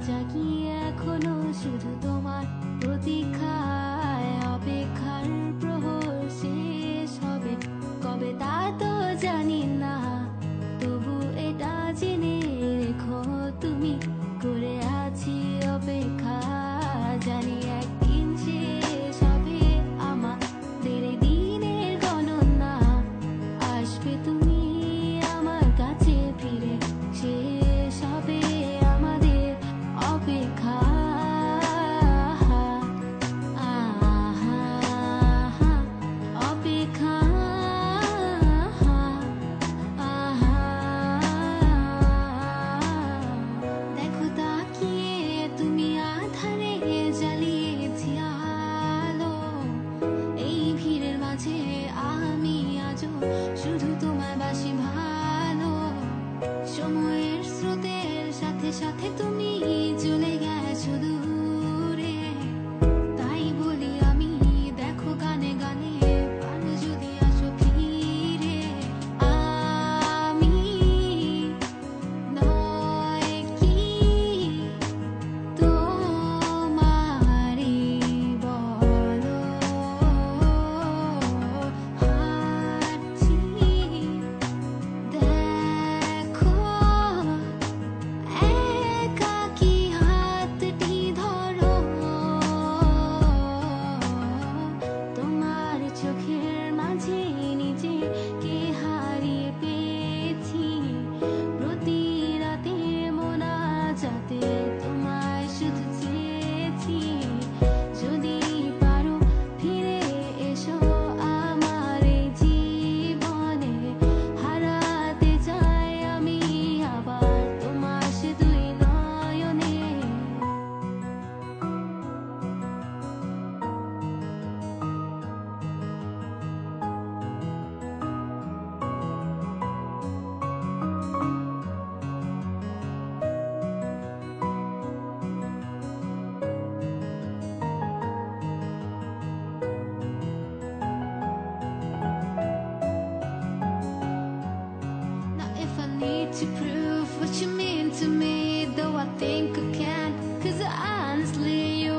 জাগিয়ে এখনো শুধু তোমার প্রতীক্ষায়, অপেক্ষার প্রহর শেষ হবে কবে তা তো জানি না, তবু এটা জেনে রেখো তুমি করে আছি অপেক্ষা। জানি একদিন শেষ হবে আমাদের এই দিনের গণনা, আসবে তুমি আমার কাছে ফিরে, শেষ হবে আমাদের অপেক্ষা। অপেক্ষা। দেখো তাকিয়ে তুমি আধারে জ্বালিয়েছি আলো, এই ভিড়ের মাঝে আমি আজও শুধু তোমায় বাসি ভালো। সময়ের স্রোতের সাথে সাথে তুমি চলে গেছো দূরে, তাই বলি আমি দেখো গানে গানে পারো যদি আসো ফিরে। আমি নয় কি তোমারই বলো, হাঁটছি দেখো একাকী হাতটি ধরো, তোমার চোখের মাঝে নিজেকে হারিয়ে পেয়েছি, প্রতি রাতে মোনাজাতে তোমায় শুধু চেয়েছি। যদি পারো ফিরে এসো আমার এই জীবনে, হারাতে চাই আমি আবার তোমার সে দুই নয়নে। Now if I need to prove what you mean to me, though I think I can, 'cause honestly you